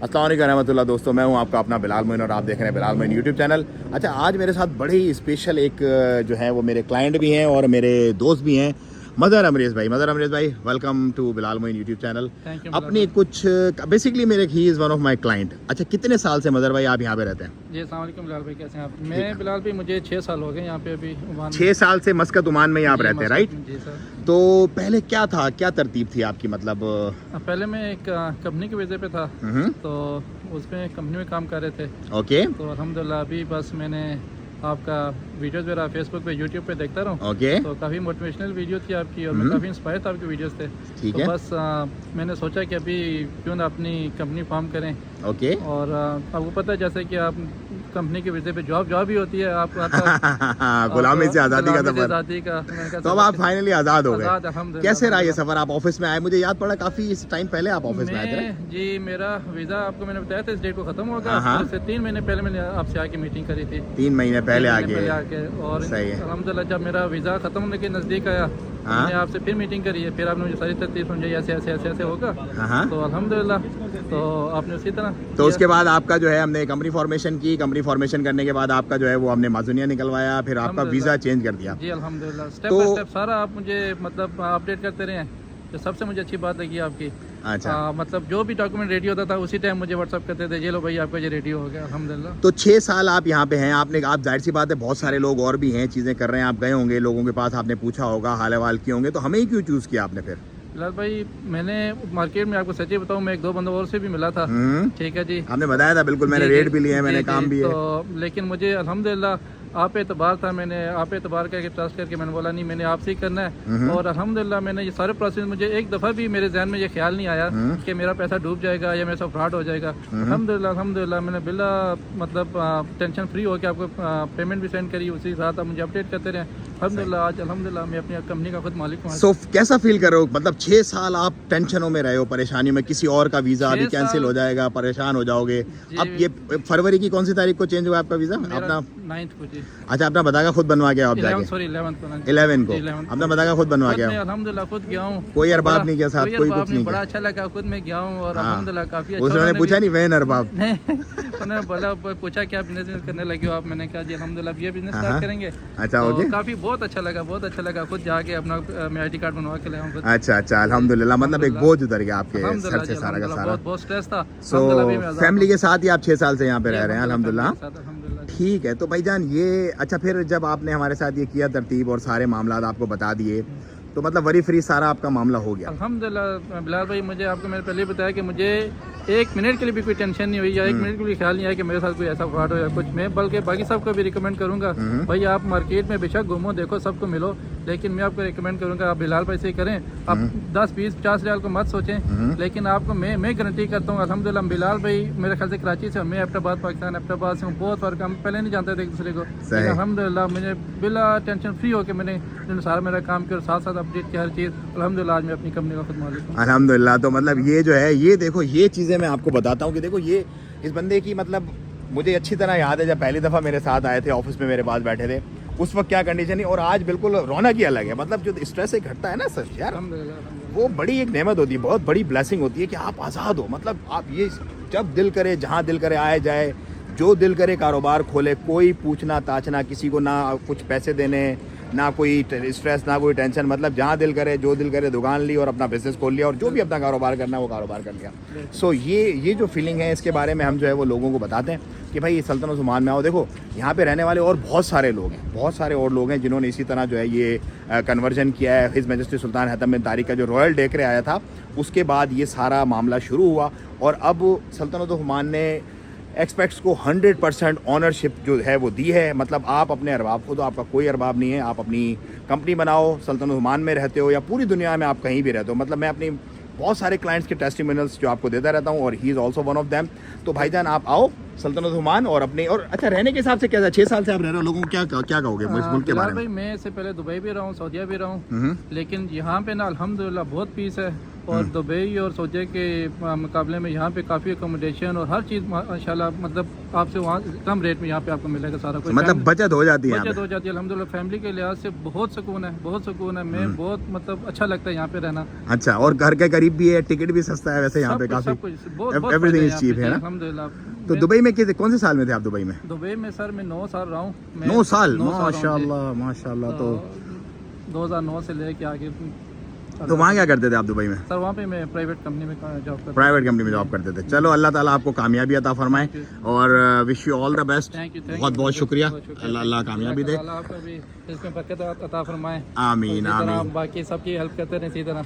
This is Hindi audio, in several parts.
अस्सलाम वालेकुम रहमतुल्लाह। दोस्तों मैं हूं आपका अपना बिलाल मोइन और आप देख रहे हैं बिलाल मोइन यूट्यूब चैनल। अच्छा, आज मेरे साथ बड़े ही स्पेशल एक जो है वो मेरे क्लाइंट भी हैं और मेरे दोस्त भी हैं, मदर अमरेज़ भाई। मदर अमरेज़ भाई, welcome to Bilal Moin YouTube channel. अपनी कुछ बेसिकली मेरे ही is one of my client. अच्छा, कितने साल से मदर भाई आप यहाँ पे रहते हैं? जी अस्सलाम वालेकुम बिलाल भाई, कैसे हैं आप? मैं बिलाल भाई, मुझे 6 साल हो गए यहाँ पे अभी ओमान में। 6 साल से मस्कत ओमान में आप रहते हैं, राइट? जी सर। तो पहले क्या था, क्या तरतीब थी आपकी? मतलब पहले मैं एक कंपनी के वीज़े पे था, तो उसमें कंपनी में काम कर रहे थे। ओके। तो अल्हम्दुलिल्लाह अभी बस मैंने आपका वीडियोस वगैरह फेसबुक पे यूट्यूब पे देखता रहूँ। ओके। तो काफ़ी मोटिवेशनल वीडियो थी आपकी और मैं काफ़ी इंस्पायर था आपके वीडियोस से। ठीक तो है। बस मैंने सोचा कि अभी क्यों ना अपनी कंपनी फॉर्म करें। ओके। और आपको पता है जैसे कि आप कंपनी के वीज़े पे जॉब ही होती है आप गुलामी से आज़ादी का सफर। आज़ादी का तो अब आप फाइनली आज़ाद हो गए। अल्हम्दुलिल्लाह। कैसे रहा ये सफर? आप ऑफिस में आए, मुझे याद पड़ा काफी इस टाइम पहले आप ऑफिस में आए थे। जी, मेरा वीज़ा आपको मैंने बताया था इस डेट को ख़त्म होगा। हाँ। उससे 3 महीने पहले मैंने आपसे आके मीटिंग करी थी। 3 महीने पहले आके। और सही है। अल्हम्दुलिल्लाह जब मेरा वीज़ा ख़त्म होने के नज़दीक आया, मैंने आपसे फिर मीटिंग करी है। फिर आपने मुझे सारी तरतीब समझाई, ऐसे होगा। तो अल्हम्दुलिल्लाह, तो आपने उसी तरह तो उसके बाद आपका जो है हमने कंपनी फॉर्मेशन की। कंपनी फॉर्मेशन करने के बाद आपका जो है वो हमने माजुनिया निकलवाया, फिर आपका वीज़ा चेंज कर दिया। जी अल्हम्दुलिल्लाह। स्टेप बाय स्टेप सारा आप मुझे मतलब अपडेट करते रहे। तो सबसे मुझे अच्छी बात लगी आपकी। अच्छा। मतलब जो भी डॉक्यूमेंट रेडी होता था उसी टाइम मुझे व्हाट्सअप करते थे, ये लो भाई आपका ये रेडी हो गया अल्हम्दुलिल्लाह। तो 6 साल आप यहाँ पे हैं, आप जाहिर सी बात है बहुत सारे लोग और भी हैं, चीज़ें कर रहे हैं, आप गए होंगे लोगों के पास, आपने पूछा होगा, हाल अहवाल किए होंगे, तो हमें ही क्यों चूज़ किया आपने फिर? बिलाल भाई, मैंने मार्केट में आपको सच्ची बताऊं, मैं 1-2 बंदों और से भी मिला था। ठीक है जी, आपने बताया था बिल्कुल, मैंने रेट भी लिया है, मैंने काम भी है। तो लेकिन मुझे अल्हम्दुलिल्लाह आप एतबार था, मैंने आप एतबार करके ट्रस्ट करके मैंने बोला नहीं, मैंने आपसे ही करना है। और अल्हम्दुलिल्लाह मैंने ये सारे प्रोसेस, मुझे एक दफ़ा भी मेरे जहन में ये ख्याल नहीं आया कि मेरा पैसा डूब जाएगा या मेरे साथ फ्रॉड हो जाएगा। अल्हम्दुलिल्लाह मैंने बिला मतलब टेंशन फ्री होकर आपको पेमेंट भी सेंड करी, उसी साथ आप मुझे अपडेट करते रहे। अल्हम्दुलिल्लाह आज अल्हम्दुलिल्लाह मैं अपनी कंपनी का खुद मालिक हूँ। सो कैसा फील कर रहे हो? मतलब 6 साल आप टेंशनों में रहे हो, परेशानियों में, किसी और का वीज़ा अभी कैंसिल हो जाएगा, परेशान हो जाओगे। अब ये फरवरी की कौन सी तारीख को चेंज हुआ आपका वीज़ा? अपना 9th को जी। अच्छा, अपना बता खुद बनवा के आप जाके? 11 को अपना बता खुद बनवा के? अल्हम्दुलिल्लाह खुद गया हूँ। कोई अरबाब नहीं किया साथ, कोई कुछ नहीं बड़ा किया? अच्छा लगा, खुद मैं गया हूँ और अल्हम्दुलिल्लाह काफी अच्छा। उसने पूछा नहीं वैन अरबाब? उन्होंने बोला, पूछा क्या बिजनेस करने लगे हो आप? मैंने कहा जी अल्हम्दुलिल्लाह ये बिजनेस स्टार्ट करेंगे। अच्छा, ओके। काफी बहुत अच्छा लगा, खुद जाके अपना मैं ID कार्ड बनवा के लाया हूँ। अच्छा, अल्हम्दुलिल्लाह, मतलब एक बोझ उतर गया आपके सर से सारा का सारा। बहुत स्ट्रेस था। सो फैमिली के साथ ही आप 6 साल से यहाँ पे रह रहे हैं? अल्हम्दुलिल्लाह, ठीक है। तो भाईजान ये अच्छा, फिर जब आपने हमारे साथ ये किया तरतीब और सारे मामला आपको बता दिए, तो मतलब वरी फ्री सारा आपका मामला हो गया? अल्हम्दुलिल्लाह बिलाल भाई, मुझे आपको मैंने पहले बताया कि मुझे 1 मिनट के लिए भी कोई टेंशन नहीं हुई या 1 मिनट के लिए ख्याल नहीं आया कि मेरे साथ कोई ऐसा फ्रॉड हो या कुछ। मैं बल्कि बाकी सबको भी रिकमेंड करूंगा, भाई आप मार्केट में बेशक घूमो, देखो, सबको मिलो, लेकिन मैं आपको रिकमेंड करूंगा आप बिलाल भाई से ही करें। आप 10, 20, 50 रियाल को मत सोचें, लेकिन आपको मैं गारंटी करता हूँ अल्हम्दुलिल्लाह। बिलाल भाई मेरे ख्याल से कराची से, मैं एबटाबाद पाकिस्तान एबटाबाद से हूँ, बहुत फर्क, हम पहले नहीं जानते थे एक दूसरे को। अल्हम्दुलिल्लाह मुझे बिला टेंशन फ्री होकर मैंने सारा मेरा काम किया और साथ साथ अपडेट किया हर चीज़। अल्हम्दुलिल्लाह आज मैं अपनी कंपनी का खुद मालिक हूँ। अल्हम्दुलिल्लाह। तो मतलब ये जो है, ये देखो, ये चीज़ें मैं आपको बताता हूँ कि देखो, ये इस बंदे की मतलब मुझे अच्छी तरह याद है, जब पहली दफ़ा मेरे साथ आए थे, ऑफिस में मेरे पास बैठे थे, उस वक्त क्या कंडीशन है, और आज बिल्कुल रौनक ही अलग है। मतलब जो स्ट्रेस एक घटता है ना सर यार, वो बड़ी एक नेमत होती है, बहुत बड़ी ब्लेसिंग होती है कि आप आज़ाद हो। मतलब आप ये जब दिल करे, जहाँ दिल करे आए जाए, जो दिल करे कारोबार खोले, कोई पूछना ताछना, किसी को ना कुछ पैसे देने, ना कोई स्ट्रेस, ना कोई टेंशन। मतलब जहाँ दिल करे, जो दिल करे, दुकान ली और अपना बिजनेस खोल लिया और जो भी अपना कारोबार करना है वो कारोबार कर लिया। सो ये जो फीलिंग है, इसके बारे में हम जो है वो लोगों को बताते हैं कि भाई सल्तनत ओमान में आओ। देखो, यहाँ पे रहने वाले और बहुत सारे लोग हैं, बहुत सारे और लोग हैं जिन्होंने इसी तरह जो है ये कन्वर्जन किया है। हिज मैजेस्टी सुल्तान हैतम बिन तारिक का जो रॉयल डेक्रे आया था, उसके बाद ये सारा मामला शुरू हुआ और अब सल्तनत ओमान ने एक्सपेक्ट्स को 100% ऑनरशिप जो है वो दी है। मतलब आप अपने अरबाब खुद, आपका कोई अरबाब नहीं है, आप अपनी कंपनी बनाओ, सल्तनत ओमान में रहते हो या पूरी दुनिया में आप कहीं भी रहते हो। मतलब मैं अपनी बहुत सारे क्लाइंट्स के टेस्टिमोनियल्स जो आपको देता रहता हूँ और he is also one of them. तो भाईजान आप आओ सल्तनत ओमान और अपने, और अच्छा रहने के हिसाब से क्या, 6 साल से आप रह रहे हो, लोगों को क्या कहोगे इस मुल्क के बारे में? भाई मैं इससे पहले दुबई भी रहा हूँ, सऊदीया भी रहा हूँ, लेकिन यहाँ पे ना अल्हम्दुलिल्लाह बहुत पीस है, और दुबई और सऊदी के मुकाबले में यहाँ पे काफ़ी अकोमोडेशन और हर चीज़ माशाल्लाह मतलब आपसे वहाँ कम रेट में यहाँ पे आपको मिलेगा सारा कुछ। मतलब बचत हो जाती है यहाँ बचत पे। हो जाती है अल्हम्दुलिल्लाह। फैमिली के लिहाज से बहुत सुकून है, बहुत सुकून है। मैं बहुत मतलब अच्छा लगता है यहाँ पे रहना। अच्छा, और घर के करीब भी है, टिकट भी सस्ता है वैसे यहाँ पे काफी, सब कुछ बहुत एवरीथिंग इज चीप है ना। अल्हम्दुलिल्लाह। तो दुबई में कौन से साल में थे आप दुबई में? दुबई में सर मैं 9 साल रहा हूँ। 9 साल, माशाल्लाह माशाल्लाह। तो 2009 से लेके आगे। तो वहाँ क्या करते थे आप दुबई में? सर वहाँ पे मैं प्राइवेट कंपनी में जॉब करता। प्राइवेट कंपनी में जॉब करते थे। चलो अल्लाह ताला आपको कामयाबी अता फरमाए और wish you all the best. बहुत बहुत शुक्रिया। अल्लाह कामयाबी दे, आपको भी इसमें बरकत अता फरमाए। आमीन आमीन। बाकी सबकी हेल्प करते रहे इसी तरह।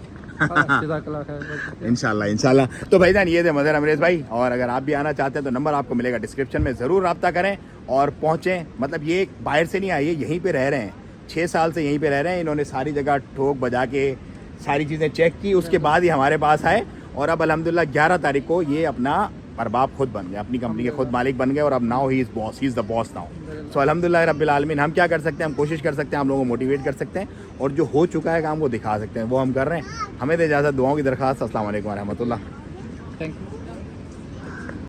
इंशाल्लाह इंशाल्लाह। तो भाईजान ये थे मदर अमरेज भाई, और अगर आप भी आना चाहते हैं तो नंबर आपको मिलेगा डिस्क्रिप्शन में, ज़रूर रब्ता करें और पहुँचें। मतलब ये बाहर से नहीं आए, यहीं पे रह रहे हैं, 6 साल से यहीं पे रह रहे हैं। इन्होंने सारी जगह ठोक बजा के सारी चीज़ें चेक की, उसके बाद ही हमारे पास आए और अब अल्हम्दुलिल्लाह 11 तारीख को ये अपना अरबाब खुद बन गए, अपनी कंपनी के खुद मालिक बन गए और अब now he is boss, he is the boss now. So अल्हम्दुलिल्लाह रब्बिल आलमीन। हम क्या कर सकते हैं, हम कोशिश कर सकते हैं, हम लोगों को मोटिवेट कर सकते हैं और जो हो चुका है काम वो दिखा सकते हैं, वो हम कर रहे हैं। हमें तो इजाज़त, दुआओं की दरख्वास्त। अस्सलाम वालेकुम व रहमतुल्लाह। Thank you.